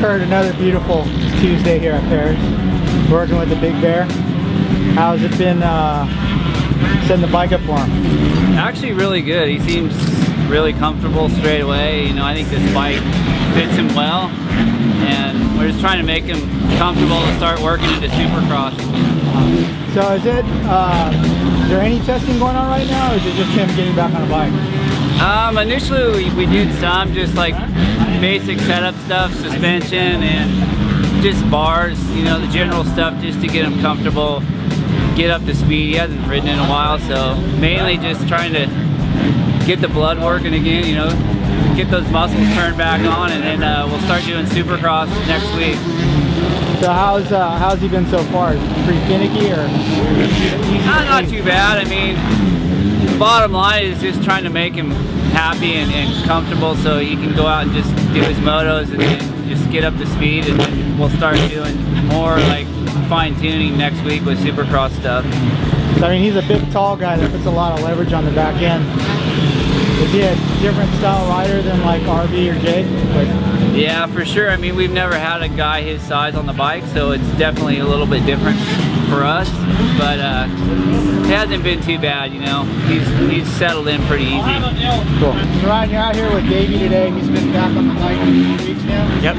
Kurt, another beautiful Tuesday here at Paris, working with the Big Bear. How's it been setting the bike up for him? Actually really good. He seems really comfortable straight away. You know, I think this bike fits him well, and we're just trying to make him comfortable to start working into Supercross. So is there any testing going on right now, or is it just him getting back on a bike? Initially we did some just like basic setup stuff, suspension and just bars, you know, the general stuff just to get him comfortable, get up to speed. He hasn't ridden in a while, so mainly just trying to get the blood working again, you know, get those muscles turned back on, and then we'll start doing Supercross next week. So how's he been so far? Is he pretty finicky, or? Not too bad. I mean, the bottom line is just trying to make him happy and comfortable so he can go out and just do his motos and then just get up to speed, and then we'll start doing more like fine tuning next week with Supercross stuff. So, I mean, he's a big tall guy that puts a lot of leverage on the back end. Is he a different style rider than like RV or Jake? Yeah, for sure. I mean, we've never had a guy his size on the bike, so it's definitely a little bit different for us, but it hasn't been too bad, you know. He's settled in pretty easy. Cool. So Ryan, you're out here with Davey today. He's been back on the bike for a few weeks now. Yep.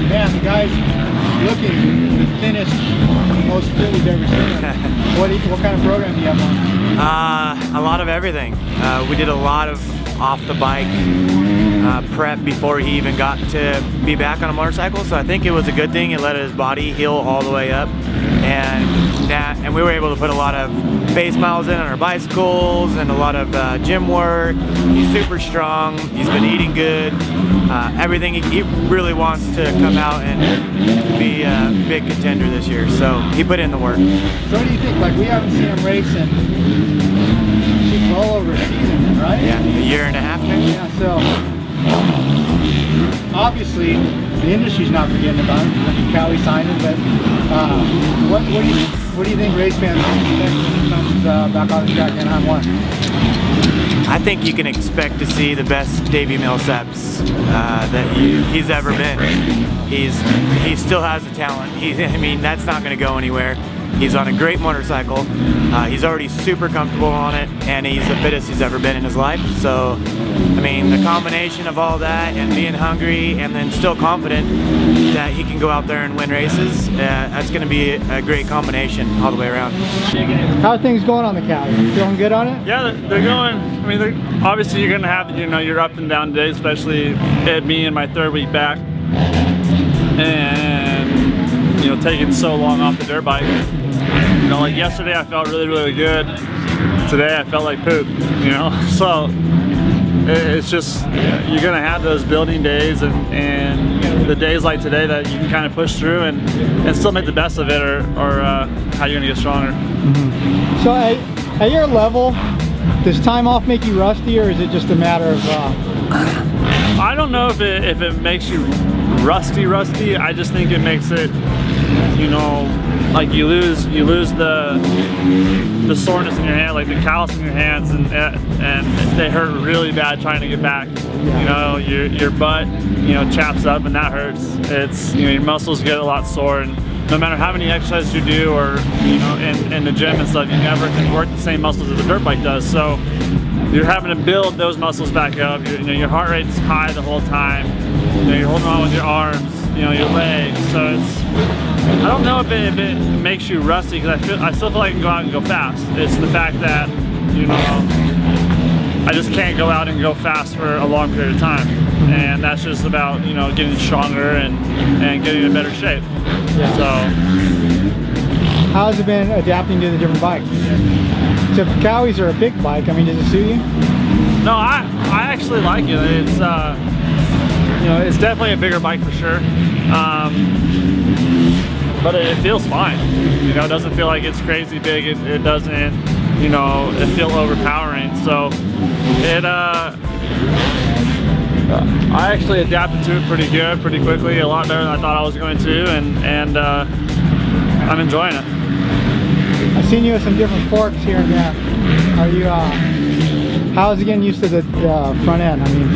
Man, the guy's looking the thinnest, most fit we've ever seen. What kind of program do you have on? A lot of everything. We did a lot of off the bike prep before he even got to be back on a motorcycle, so I think it was a good thing. It let his body heal all the way up, and we were able to put a lot of base miles in on our bicycles and a lot of gym work. He's super strong. He's been eating good. Everything he really wants to come out and be a big contender this year, so he put in the work. So what do you think? Like, we haven't seen him racing well over a season, right? Yeah, a year and a half maybe. Yeah, so obviously the industry's not forgetting about him. Cowie signed him, but what do you think race fans expect when he comes back on the track in Anaheim 1? I think you can expect to see the best Davi Millsaps that he's ever been. He still has the talent. I mean, that's not going to go anywhere. He's on a great motorcycle. He's already super comfortable on it, and he's the fittest he's ever been in his life. So, I mean, the combination of all that and being hungry and then still confident that he can go out there and win races, that's going to be a great combination all the way around. How are things going on the Cowie? Feeling good on it? Yeah, they're going. I mean, obviously you're going to have, you know, your up and down days, especially at me in my third week back, and you know, taking so long off the dirt bike. You know, like yesterday I felt really, really good. Today I felt like poop, you know? So it's just, you're gonna have those building days and the days like today that you can kind of push through and still make the best of it, or how you're gonna get stronger. Mm-hmm. So at your level, does time off make you rusty, or is it just a matter of... I don't know if it makes you rusty. I just think it makes it, you know, like you lose the soreness in your hand, like the callus in your hands, and they hurt really bad trying to get back. You know, your butt, you know, chaps up, and that hurts. It's, you know, your muscles get a lot sore, and no matter how many exercises you do, or you know, in the gym and stuff, you never can work the same muscles as a dirt bike does. So you're having to build those muscles back up. You know, your heart rate's high the whole time. You know, you're holding on with your arms, you know, your legs. So it's, I don't know if it makes you rusty, because I still feel like I can go out and go fast. It's the fact that, you know, I just can't go out and go fast for a long period of time, and that's just about, you know, getting stronger and getting in better shape. Yeah. So how has it been adapting to the different bikes? So Cowies are a big bike. I mean, does it suit you? No, I actually like it. It's you know, it's definitely a bigger bike for sure. But it feels fine. You know, it doesn't feel like it's crazy big. It doesn't, you know, feel overpowering. So it I actually adapted to it pretty good, pretty quickly, a lot better than I thought I was going to, and I'm enjoying it. I've seen you with some different forks here and there. Are you How's it getting used to the front end? I mean,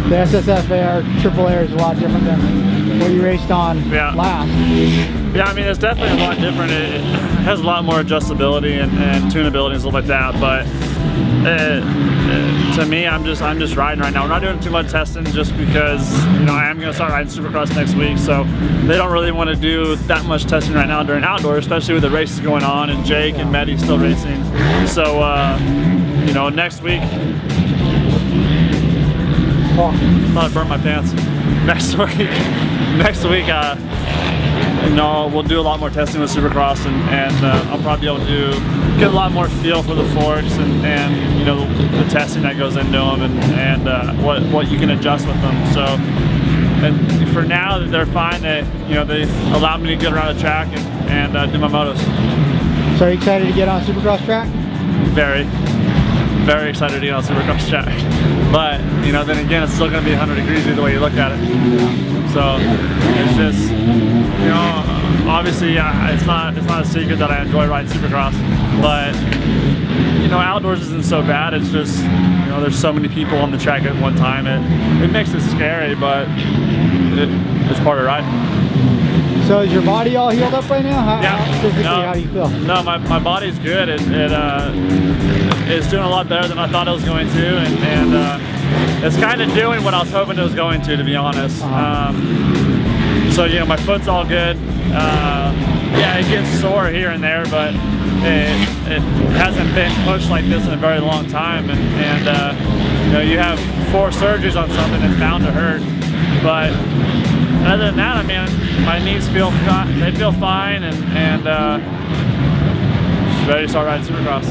the SSF air, triple air is a lot different than what you raced on last. Yeah, I mean, it's definitely a lot different. It has a lot more adjustability and tunability and stuff like that, but to me, I'm just riding right now. We're not doing too much testing just because, you know, I am going to start riding Supercross next week, so they don't really want to do that much testing right now during outdoor, especially with the races going on and Jake and Mehdi still racing. So, you know, next week, I thought I burnt my pants. Next week, you know, we'll do a lot more testing with Supercross, and I'll probably be able to get a lot more feel for the forks and you know, the testing that goes into them and what you can adjust with them. So, and for now, they're fine. You know, they allow me to get around the track and do my motos. So are you excited to get on Supercross track? Very excited to get on Supercross track. But, you know, then again, it's still going to be 100 degrees either way you look at it. So it's just, you know, obviously, yeah, it's not a secret that I enjoy riding Supercross, but, you know, outdoors isn't so bad. It's just, you know, there's so many people on the track at one time. It makes it scary, but it's part of riding. So is your body all healed up right now? Physically, how do you feel? No, my body's good. It's doing a lot better than I thought it was going to, and it's kind of doing what I was hoping it was going to be honest. So, you know, my foot's all good. Yeah, it gets sore here and there, but it hasn't been pushed like this in a very long time. And you know, you have 4 surgeries on something that's bound to hurt. But other than that, I mean, my knees feel fine, and just ready to start riding Supercross.